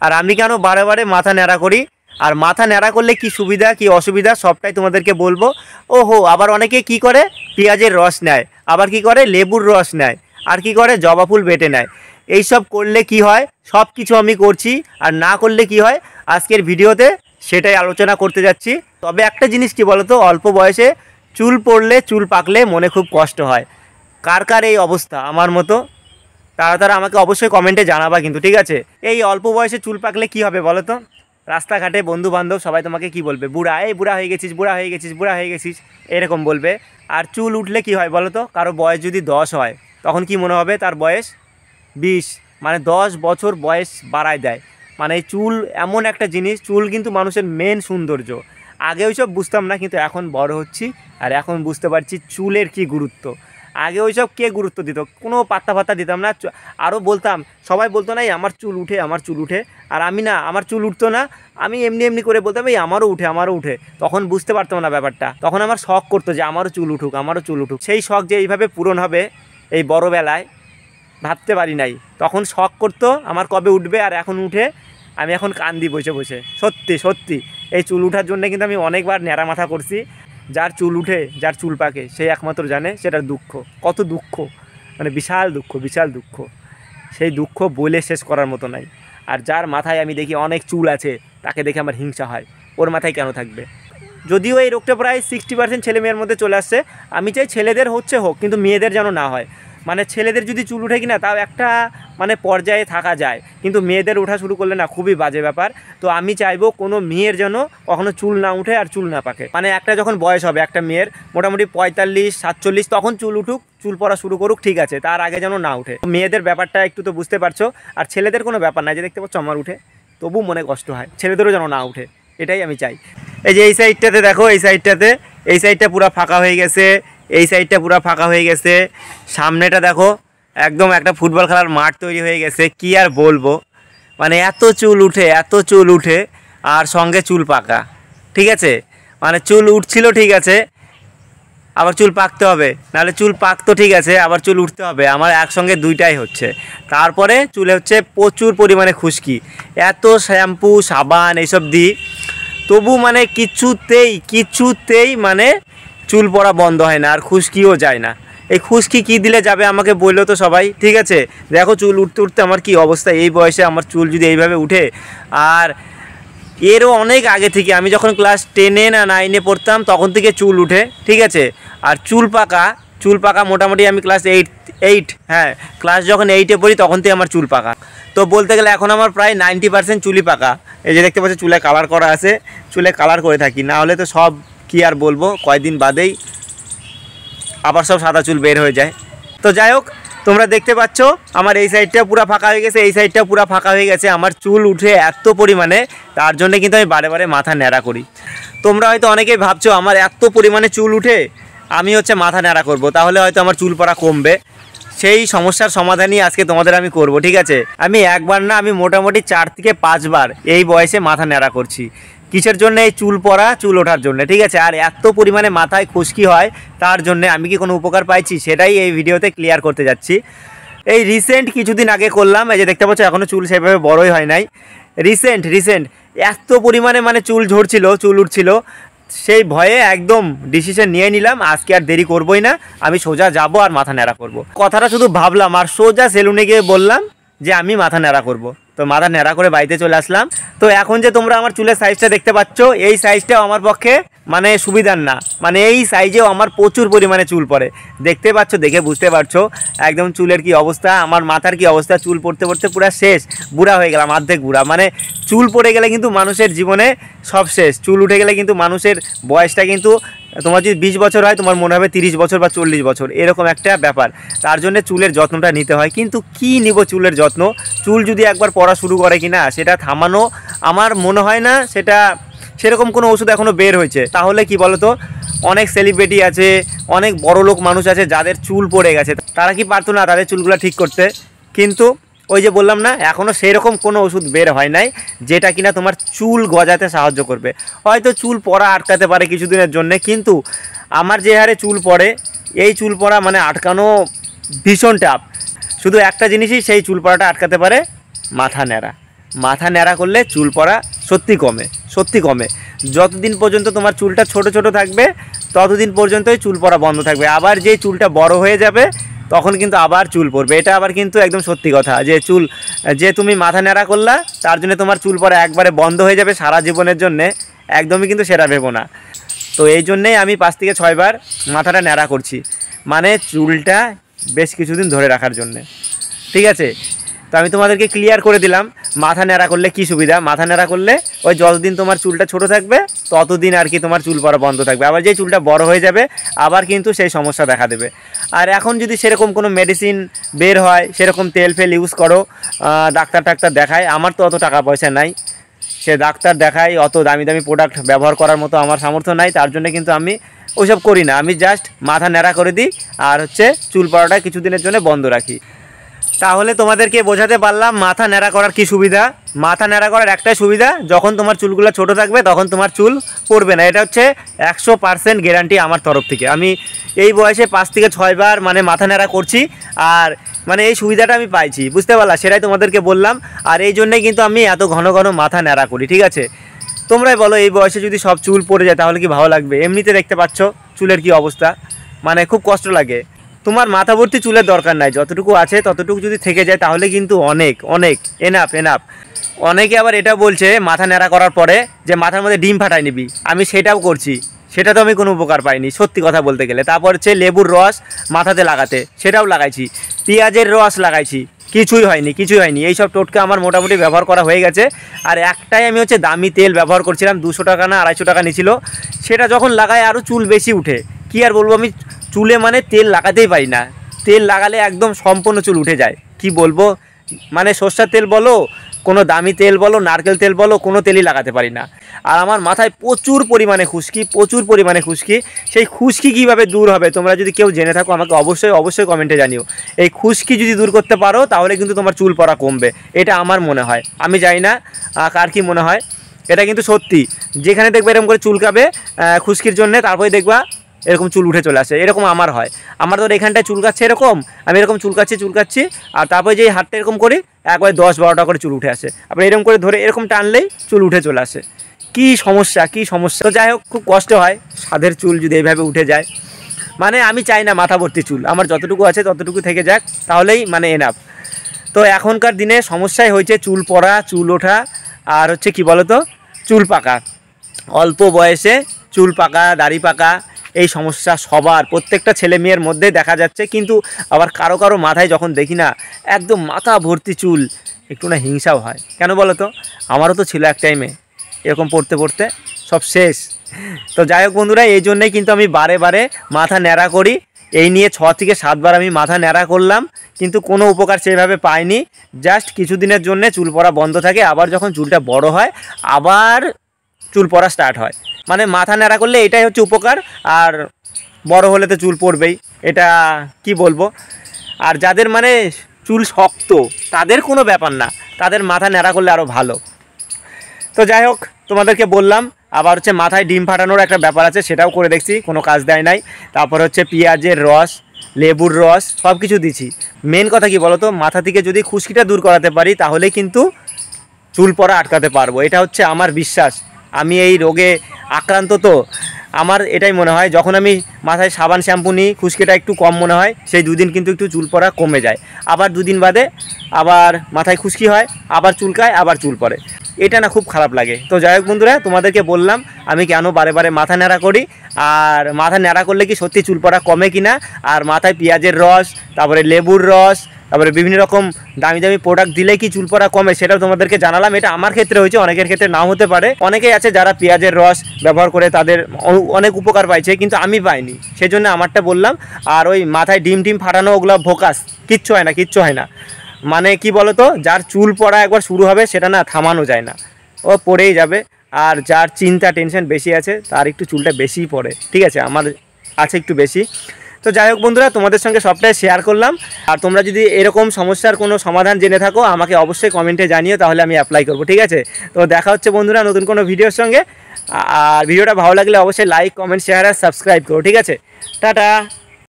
আর আমি কেন বারে বারে মাথা ন্যাড়া করি, আর মাথা ন্যাড়া করলে কি সুবিধা কি অসুবিধা সবটাই তোমাদেরকে বলবো। ওহো, আবার অনেকে কি করে পেঁয়াজের রস নেয়, আবার কি করে লেবুর রস নেয়, আর কি করে জবা ফুল বেটে নেয়। এইসব করলে কি হয়, সব কিছু আমি করছি, আর না করলে কি হয় আজকের ভিডিওতে সেটাই আলোচনা করতে যাচ্ছি। তবে একটা জিনিস কি বলতো, অল্প বয়সে চুল পড়লে চুল পাকলে মনে খুব কষ্ট হয়। কার কার এই অবস্থা আমার মতো, তারা আমাকে অবশ্যই কমেন্টে জানাবা কিন্তু, ঠিক আছে। এই অল্প বয়সে চুল পাকলে কি হবে বলো তো, রাস্তাঘাটে বন্ধু বান্ধব সবাই তোমাকে কি বলবে, বুড়া, এই বুড়া হয়ে গেছিস, বুড়া হয়ে গেছিস, বুড়া হয়ে গেছিস, এরকম বলবে। আর চুল উঠলে কি হয় বলো তো, কারো বয়স যদি 10 হয় তখন কি মনে হবে তার বয়স 20, মানে 10 বছর বয়স বাড়ায় দেয়। মানে এই চুল এমন একটা জিনিস, চুল কিন্তু মানুষের মেন সৌন্দর্য। আগে ওইসব বুঝতাম না, কিন্তু এখন বড় হচ্ছি আর এখন বুঝতে পারছি চুলের কি গুরুত্ব। আগে ওইসব কে গুরুত্ব দিত, কোনো পাত্তা ফাত্তা দিতাম না। আরও বলতাম, সবাই বলতো না এই আমার চুল উঠে, আমার চুল উঠে, আর আমি না, আমার চুল উঠতো না, আমি এমনি এমনি করে বলতাম এই আমারও উঠে, আমারও উঠে। তখন বুঝতে পারতাম না ব্যাপারটা, তখন আমার শখ করতো যে আমারও চুল উঠুক, আমারও চুল উঠুক। সেই শখ যে এইভাবে পূরণ হবে এই বড়োবেলায় ভাবতে পারি নাই। তখন শখ করতো আমার কবে উঠবে, আর এখন উঠে আমি এখন কান্দি বসে বসে। সত্যি সত্যি এই চুল উঠার জন্য কিন্তু আমি অনেকবার ন্যাড়া মাথা করছি। যার চুল উঠে, যার চুল পাকে, সেই একমাত্র জানে সেটার দুঃখ, কত দুঃখ, মানে বিশাল দুঃখ, বিশাল দুঃখ। সেই দুঃখ বলে শেষ করার মতো নাই। আর যার মাথায় আমি দেখি অনেক চুল আছে, তাকে দেখে আমার হিংসা হয়, ওর মাথায় কেন থাকবে। যদিও এই রোগটা প্রায় 60% ছেলে মেয়ের মধ্যে চলে আসছে। আমি চাই ছেলেদের হচ্ছে হোক, কিন্তু মেয়েদের যেন না হয়। মানে ছেলেদের যদি চুল উঠে কিনা তাও একটা মানে পর্যায়ে থাকা যায়, কিন্তু মেয়েদের ওঠা শুরু করলে না খুবই বাজে ব্যাপার। তো আমি চাইবো কোনো মেয়ের যেন কখনো চুল না উঠে আর চুল না পাকে। মানে একটা যখন বয়স হবে একটা মেয়ের মোটামুটি 45-47, তখন চুল উঠুক, চুল পড়া শুরু করুক, ঠিক আছে, তার আগে যেন না উঠে। মেয়েদের ব্যাপারটা একটু তো বুঝতে পারছো। আর ছেলেদের কোনো ব্যাপার নাই, যে দেখতে পাচ্ছ আমার উঠে, তবু মনে কষ্ট হয়, ছেলেদেরও যেন না উঠে, এটাই আমি চাই। এই যে এই সাইডটাতে দেখো, এই সাইডটা পুরো ফাঁকা হয়ে গেছে, এই সাইডটা পুরো ফাঁকা হয়ে গেছে। সামনেটা দেখো একদম একটা ফুটবল খেলার মাঠ তৈরি হয়ে গেছে। কি আর বলবো, মানে এত চুল উঠে, এত চুল উঠে, আর সঙ্গে চুল পাকা, ঠিক আছে। মানে চুল উঠছিল ঠিক আছে, আবার চুল পাকতে হবে, নাহলে চুল পাকতো ঠিক আছে, আবার চুল উঠতে হবে। আমার একসঙ্গে দুইটাই হচ্ছে। তারপরে চুলে হচ্ছে প্রচুর পরিমাণে খুশকি, এত শ্যাম্পু সাবান এইসব দিই, তবু মানে কিছুতেই মানে চুল পড়া বন্ধ হয় না, আর খুশকিও যায় না। এই খুশকি কী দিলে যাবে আমাকে বললো তো সবাই, ঠিক আছে। দেখো চুল উঠতে উঠতে আমার কি অবস্থা, এই বয়সে আমার চুল যদি এইভাবে উঠে। আর এরও অনেক আগে থেকে, আমি যখন ক্লাস 10 না 9 পড়তাম তখন থেকে চুল উঠে, ঠিক আছে। আর চুল পাকা মোটামুটি আমি ক্লাস 8, হ্যাঁ, ক্লাস যখন 8 পড়ি তখন থেকে আমার চুল পাকা। তো বলতে গেলে এখন আমার প্রায় 90% চুলই পাকা। এই যে দেখতে পাচ্ছি চুলে কালার করা আছে, চুলে কালার করে থাকি, না হলে তো সব কি আর বলবো, কয়েকদিন বাদেই আবার সব সাদা চুল বের হয়ে যায়। তো যাই হোক, তোমরা দেখতে পাচ্ছ আমার এই সাইডটা পুরো ফাঁকা হয়ে গেছে, এই সাইডটা পুরো ফাঁকা হয়ে গেছে। আমার চুল উঠে এত পরিমাণে, তার জন্য কিন্তু আমি বারে বারে মাথা ন্যাড়া করি। তোমরা হয়তো অনেকেই ভাবছো আমার এত পরিমাণে চুল উঠে আমি হচ্ছে মাথা ন্যাড়া করব, তাহলে হয়তো আমার চুল পড়া কমবে। সেই সমস্যার সমাধানই আজকে তোমাদের আমি করব, ঠিক আছে। আমি একবার না, আমি মোটামুটি 4 থেকে 5 বার এই বয়সে মাথা ন্যাড়া করছি। কিসের জন্য? এই চুল পড়া, চুল ওঠার জন্য, ঠিক আছে। আর এত পরিমাণে মাথায় খুশকি হয় তার জন্য আমি কি কোনো উপকার পাইছি সেটাই এই ভিডিওতে ক্লিয়ার করতে যাচ্ছি। এই রিসেন্ট কিছুদিন আগে করলাম, এই যে দেখতে পাচ্ছ এখনও চুল সেভাবে বড়ই হয় নাই। রিসেন্ট এত পরিমাণে মানে চুল ঝরছিল, চুল উঠছিল, সেই ভয়ে একদম ডিসিশন নিয়ে নিলাম আজকে আর দেরি করবই না, আমি সোজা যাব আর মাথা ন্যাড়া করব। কথাটা শুধু ভাবলাম আর সোজা সেলুনে গিয়ে বললাম যে আমি মাথা ন্যাড়া করব। তো মাথা ন্যাড়া করে বাড়িতে চলে আসলাম। তো এখন যে তোমরা আমার চুলের সাইজটা দেখতে পাচ্ছ, এই সাইজটাও আমার পক্ষে মানে সুবিধার না, মানে এই সাইজেও আমার প্রচুর পরিমাণে চুল পড়ে। দেখতে পাচ্ছ, দেখে বুঝতে পারছো একদম চুলের কি অবস্থা, আমার মাথার কি অবস্থা। চুল পড়তে পড়তে পুরো শেষ, বুড়া হয়ে গেলাম, অর্ধেক বুড়া। মানে চুল পড়ে গেলে কিন্তু মানুষের জীবনে সব শেষ। চুল উঠে গেলে কিন্তু মানুষের বয়সটা কিন্তু, তোমার যদি 20 বছর হয় তোমার মনে হবে 30 বছর বা 40 বছর, এরকম একটা ব্যাপার। তার জন্য চুলের যত্নটা নিতে হয়। কিন্তু কি নিব চুলের যত্ন? চুল যদি একবার পড়া শুরু করে কিনা সেটা থামানো আমার মনে হয় না সেটা সেরকম কোনো ওষুধ এখনও বের হয়েছে। তাহলে কি বলো তো, অনেক সেলিব্রিটি আছে, অনেক বড় লোক মানুষ আছে যাদের চুল পড়ে গেছে, তারা কি পারতো না তাদের চুলগুলো ঠিক করতে? কিন্তু ওই যে বললাম না, এখনও সেরকম কোনো ওষুধ বের হয় নাই যেটা কিনা তোমার চুল গজাতে সাহায্য করবে। হয়তো চুল পড়া আটকাতে পারে কিছুদিনের জন্যে, কিন্তু আমার যে হারে চুল পড়ে, এই চুল পড়া মানে আটকানো ভীষণ টাফ। শুধু একটা জিনিসই সেই চুল পড়াটা আটকাতে পারে, মাথা ন্যাড়া। মাথা ন্যাড়া করলে চুল পড়া সত্যি কমে, সত্যি কমে। যতদিন পর্যন্ত তোমার চুলটা ছোট ছোট থাকবে ততদিন পর্যন্তই চুল পড়া বন্ধ থাকবে। আবার যেই চুলটা বড় হয়ে যাবে তখন কিন্তু আবার চুল পড়বে। এটা আবার কিন্তু একদম সত্যি কথা, যে তুমি মাথা ন্যাড়া করলা তার জন্য তোমার চুল পড়া একবারে বন্ধ হয়ে যাবে সারা জীবনের জন্যে, একদমই কিন্তু সেটা ভেবো না। তো এই জন্যেই আমি 5 থেকে 6 বার মাথাটা ন্যাড়া করছি, মানে চুলটা বেশ কিছুদিন ধরে রাখার জন্যে, ঠিক আছে। তো আমি তোমাদেরকে ক্লিয়ার করে দিলাম মাথা ন্যাড়া করলে কী সুবিধা। মাথা ন্যাড়া করলে ওই যতদিন তোমার চুলটা ছোট থাকবে ততদিন আর কি তোমার চুল পড়া বন্ধ থাকবে। আবার যেই চুলটা বড় হয়ে যাবে আবার কিন্তু সেই সমস্যা দেখা দেবে। আর এখন যদি সেরকম কোনো মেডিসিন বের হয়, সেরকম তেল ফেল ইউজ করো, ডাক্তার দেখায়, আমার তো অত টাকা পয়সা নাই, সে ডাক্তার দেখাই, অত দামি দামি প্রোডাক্ট ব্যবহার করার মতো আমার সামর্থ্য নাই, তার জন্য কিন্তু আমি ওইসব করি না। আমি জাস্ট মাথা ন্যাড়া করে দিই আর হচ্ছে চুল পড়াটা কিছুদিনের জন্য বন্ধ রাখি। তাহলে তোমাদেরকে বোঝাতে পারলাম মাথা ন্যাড়া করার কি সুবিধা। মাথা ন্যাড়া করার একটাই সুবিধা, যখন তোমার চুলগুলো ছোট থাকবে তখন তোমার চুল পড়বে না। এটা হচ্ছে 100% গ্যারান্টি আমার তরফ থেকে। আমি এই বয়সে 5 থেকে 6 বার মানে মাথা ন্যাড়া করছি, আর মানে এই সুবিধাটা আমি পাইছি, বুঝতে পারলা, সেটাই তোমাদেরকে বললাম। আর এই জন্যই কিন্তু আমি এত ঘন ঘন মাথা ন্যাড়া করি, ঠিক আছে। তোমরাই বলো এই বয়সে যদি সব চুল পড়ে যায় তাহলে কি ভালো লাগবে? এমনিতে দেখতে পাচ্ছ চুলের কি অবস্থা, মানে খুব কষ্ট লাগে। তোমার মাথা ভর্তি চুলের দরকার নাই, যতটুকু আছে ততটুকু যদি থেকে যায় তাহলে কিন্তু অনেক অনেক এনাফ এনাফ। অনেকে আবার এটা বলছে মাথা ন্যাড়া করার পরে যে মাথার মধ্যে ডিম ফাটাই নিবি, আমি সেটাও করছি, সেটা তো আমি কোনো উপকার পাইনি সত্যি কথা বলতে গেলে। তারপর হচ্ছে লেবুর রস মাথাতে লাগাতে, সেটাও লাগাইছি, পেঁয়াজের রস লাগাইছি, কিছুই হয়নি, কিছুই হয়নি। এইসব টোটকা আমার মোটামুটি ব্যবহার করা হয়ে গেছে। আর একটাই আমি হচ্ছে দামি তেল ব্যবহার করছিলাম, 200 টাকা না 250 টাকা নিয়েছিল, সেটা যখন লাগাই আরও চুল বেশি উঠে। কি আর বলবো, আমি চুলে মানে তেল লাগাতেই পারি না, তেল লাগালে একদম সম্পূর্ণ চুল উঠে যায়। কি বলবো, মানে সরষের তেল বলো, কোনো দামি তেল বলো, নারকেল তেল বলো, কোনো তেলই লাগাতে পারি না। আর আমার মাথায় প্রচুর পরিমাণে খুশকি, প্রচুর পরিমাণে খুশকি। সেই খুশকি কীভাবে দূর হবে তোমরা যদি কেউ জেনে থাকো আমাকে অবশ্যই অবশ্যই কমেন্টে জানিও। এই খুশকি যদি দূর করতে পারো তাহলে কিন্তু তোমার চুল পড়া কমবে, এটা আমার মনে হয়। আমি জানি না কার কী মনে হয়, এটা কিন্তু সত্যি। যেখানে দেখবে এরকম করে চুলকাবে খুশকির জন্যে, তারপরে দেখবা এরকম চুল উঠে চলে আসে, এরকম আমার হয়। আমার ধর এখানটায় চুলকাচ্ছে এরকম, আমি এরকম চুলকাচ্ছি, আর তারপরে যেই হাতটা এরকম করি একবারে 10-12টা করে চুল উঠে আসে। আবার এরকম করে ধরে এরকম টানলেই চুল উঠে চলে আসে। কি সমস্যা, কি সমস্যা। তো যাই হোক, খুব কষ্ট হয় সাধের চুল যদি এইভাবে উঠে যায়। মানে আমি চাই না মাথা ভর্তি চুল, আমার যতটুকু আছে ততটুকু থেকে যাক, তাহলেই মানে এনাফ। তো এখনকার দিনে সমস্যাই হয়েছে চুল পড়া, চুল ওঠা, আর হচ্ছে কি বলতো চুল পাকা। অল্প বয়সে চুল পাকা, দাড়ি পাকা, এই সমস্যা সবার, প্রত্যেকটা ছেলে মেয়ের মধ্যে দেখা যাচ্ছে। কিন্তু আবার কারো কারো মাথায় যখন দেখি না একদম মাথা ভর্তি চুল, একটু না হিংসাও হয়। কেন বলো তো, আমারও তো ছিল এক টাইমে এরকম পড়তে পড়তে সব শেষ। তো যাই হোক বন্ধুরা, এই জন্যেই কিন্তু আমি বারে বারে মাথা ন্যাড়া করি। এই নিয়ে 6 থেকে 7 বার আমি মাথা ন্যাড়া করলাম, কিন্তু কোনো উপকার সেভাবে পাইনি। জাস্ট কিছুদিনের জন্য চুল পড়া বন্ধ থাকে, আবার যখন চুলটা বড় হয় আবার চুল পড়া স্টার্ট হয়। মানে মাথা ন্যাড়া করলে এটাই হচ্ছে উপকার, আর বড় হলে তো চুল পড়বেই, এটা কি বলবো। আর যাদের মানে চুল শক্ত তাদের কোনো ব্যাপার না, তাদের মাথা ন্যাড়া করলে আরও ভালো। তো যাই হোক, তোমাদেরকে বললাম। আবার হচ্ছে মাথায় ডিম ফাটানোর একটা ব্যাপার আছে, সেটাও করে দেখছি, কোনো কাজ দেয় নাই। তারপর হচ্ছে পেঁয়াজের রস, লেবুর রস, সব কিছু দিছি। মেন কথা কি বলো তো, মাথা থেকে যদি খুশকিটা দূর করাতে পারি তাহলেই কিন্তু চুল পড়া আটকাতে পারবো, এটা হচ্ছে আমার বিশ্বাস। আমি এই রোগে আক্রান্ত, তো আমার এটাই মনে হয় যখন আমি মাথায় সাবান শ্যাম্পু নিই খুশকিটা একটু কম মনে হয়, সেই 2 দিন কিন্তু একটু চুল পড়া কমে যায়। আবার 2 দিন বাদে আবার মাথায় খুশকি হয়, আবার চুলকায়, আবার চুল পড়ে। এটা না খুব খারাপ লাগে। তো যাই হোক বন্ধুরা, তোমাদেরকে বললাম আমি কেন বারে বারে মাথা ন্যাড়া করি, আর মাথা ন্যাড়া করলে কি সত্যি চুল পড়া কমে কিনা, আর মাথায় পেঁয়াজের রস, তারপরে লেবুর রস, তারপরে বিভিন্ন রকম দামি দামি প্রোডাক্ট দিলে কি চুল পড়া কমে, সেটাও তোমাদেরকে জানালাম। এটা আমার ক্ষেত্রে হয়েছে, অনেকের ক্ষেত্রে নাও হতে পারে। অনেকেই আছে যারা পেঁয়াজের রস ব্যবহার করে তাদের অনেক উপকার পাইছে, কিন্তু আমি পাইনি, সেই জন্য আমারটা বললাম। আর ওই মাথায় ডিম ফাটানো ওগুলো ভোকাস, কিচ্ছু হয় না, কিচ্ছু হয় না। মানে কি বলতো, যার চুল পড়া একবার শুরু হবে সেটা না থামানো যায় না, ও পড়েই যাবে। আর যার চিন্তা টেনশন বেশি আছে তার একটু চুলটা বেশিই পড়ে, ঠিক আছে, আমার আছে একটু বেশি। তো যাই হোক বন্ধুরা, তোমাদের সঙ্গে সবটাই শেয়ার করলাম। আর তোমরা যদি এরকম সমস্যার কোনো সমাধান জেনে থাকো আমাকে অবশ্যই কমেন্টে জানিও, তাহলে আমি অ্যাপ্লাই করবো, ঠিক আছে। তো দেখা হচ্ছে বন্ধুরা নতুন কোনো ভিডিওর সঙ্গে। আর ভিডিওটা ভালো লাগলে অবশ্যই লাইক, কমেন্ট, শেয়ার আর সাবস্ক্রাইব করো, ঠিক আছে। টাটা।